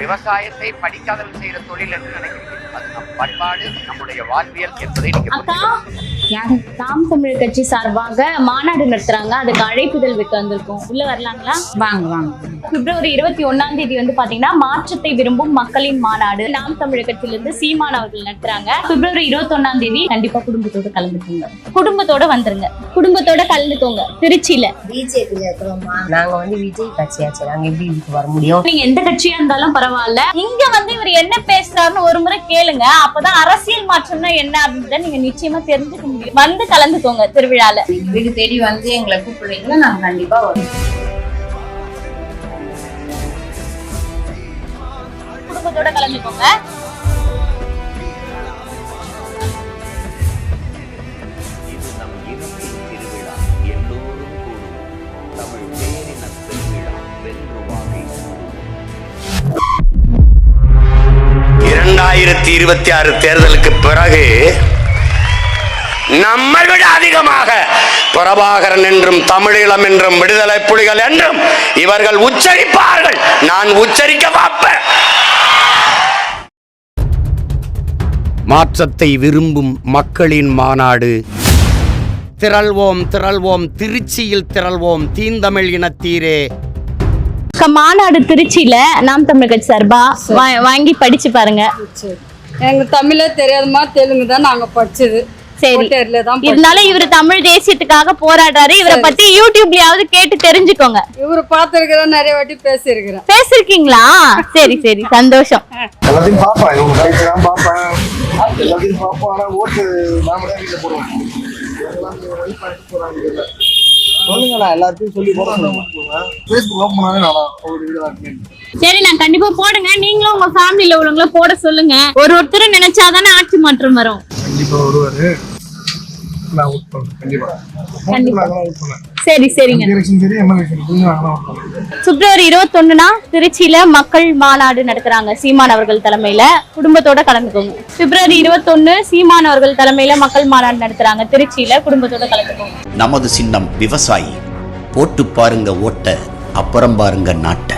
விவசாயத்தை படிக்காதவர்கள் செய்யற தொழில் என்று நினைக்கிறீங்க. அது நம் பண்பாடு, நம்முடைய வாழ்வியல் என்பதை நாம் தமிழர் கட்சி சார்பாக மாநாடு நடத்துறாங்க. அதுக்கு அழைப்புதல் வைக்க வந்திருக்கோம். உள்ள வரலாங்களா? வாங்க வாங்க. பிப்ரவரி 21ஆம் தேதி வந்து பாத்தீங்கன்னா மாற்றத்தை விரும்பும் மக்களின் மாநாடு நாம் தமிழர் கட்சியிலிருந்து சீமான் அவர்கள் நடத்துறாங்க. பிப்ரவரி 21ஆம் தேதி கண்டிப்பா குடும்பத்தோட கலந்துக்கோங்க. குடும்பத்தோட வந்துருங்க. குடும்பத்தோட கலந்துக்கோங்க. திருச்சியில பிஜேபியில இருக்கிறோமா? நாங்க வந்து விஜய் கட்சியாச்சு. நாங்க எப்படி இதுக்கு வர முடியும்? நீங்க எந்த கட்சியா இருந்தாலும் பரவாயில்ல. இங்க வந்து இவர் என்ன பேசுறாருன்னு ஒரு முறை கேளுங்க. அப்பதான் அரசியல் மாற்றம்னா என்ன அப்படின்னு நீங்க நிச்சயமா தெரிஞ்சுக்க முடியும். வந்து கலந்துக்கோங்க திருவிழால. வீடு தேடி வந்து எங்களை கூப்பிடுறீங்களா? நாங்க கண்டிப்பா வரோம். குடும்பத்தோட கலந்துக்கோங்க. இது நம் இனத்தின் திருவிழா. எல்லோரும் கூடும் தமிழ் பேரின திருவிழா வென்றுவாகை. 2026 தேர்தலுக்கு பிறகு நம்மை விட அதிகமாக பிரபாகரன் என்றும் தமிழீழம் என்றும் விடுதலை புலிகள் என்றும் இவர்கள் உச்சரிப்பார்கள். நான் உச்சரிக்க பார்ப்பேன். மாற்றத்தை விரும்பும் மக்களின் மாநாடு. திரள்வோம் திரள்வோம், திருச்சியில் திரள்வோம், தீந்தமிழ் இனத்தீரே. மாநாடு திருச்சியில நாம் தமிழர் கட்சி சார்பா வாங்கி படிச்சு பாருங்க. எங்க தமிழே தெரியாதுமா, தெலுங்கு தான் நாங்க படிச்சது. சரி, இதனால இவரு தமிழ் தேசியத்துக்காக போராடுறாரு. இவரை பத்தி யூடியூப்லயாவது கேட்டு தெரிஞ்சுக்கோங்க. இவரு பாத்துருக்கிறேன், நிறைய வாட்டி பேசியிருக்கிறேன். பேசிருக்கீங்களா? சரி சரி, சந்தோஷம். எல்லாத்தையும் பாப்பேன், இவங்க கட்சி தான் பாப்பேன், எல்லாத்தையும் பாப்போம். ஆனா ஓட்டு நாம தான் வீட்டுல போடுவோம். சொல்லுங்க, எல்லாத்தையும் சொல்லி போடுறேன். Facebook ஓபன் பண்ணாலே நான் ஒரு வீடியோ இருக்கேன். சரி, நான் கண்டிப்பா போடுங்க. நீங்களும் உங்க ஃபேமிலில உள்ளவங்கள போட சொல்லுங்க. ஒருத்தர் நினைச்சாதானே ஆட்சி மாற்றம் வரும். கண்டிப்பா வருவாரு. நான் ஓட் பண்றேன். கண்டிப்பா ஓட் பண்ணேன். சரி சரிங்க. சரி, எம்எல்ஏ பிப்ரவரி 21 திருச்சியில மக்கள் மாநாடு நடத்துறாங்க. சீமான் அவர்கள் தலைமையில குடும்பத்தோட கலந்துக்கோங்க. பிப்ரவரி 21 சீமான் அவர்கள் தலைமையில மக்கள் மாநாடு நடத்துறாங்க திருச்சியில. குடும்பத்தோட கலந்துக்கோங்க. நமது சின்னம் விவசாயி. போட்டு பாருங்க ஓட்ட, அப்புறம் பாருங்க நாட்டை.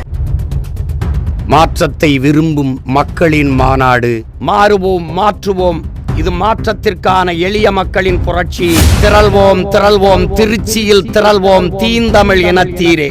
மாற்றத்தை விரும்பும் மக்களின் மாநாடு. மாறுவோம், மாற்றுவோம். இது மாற்றத்திற்கான எளிய மக்களின் புரட்சி. திரள்வோம் திரள்வோம், திருச்சியில் திரள்வோம், தீந்தமிழ் இனத்தீரே.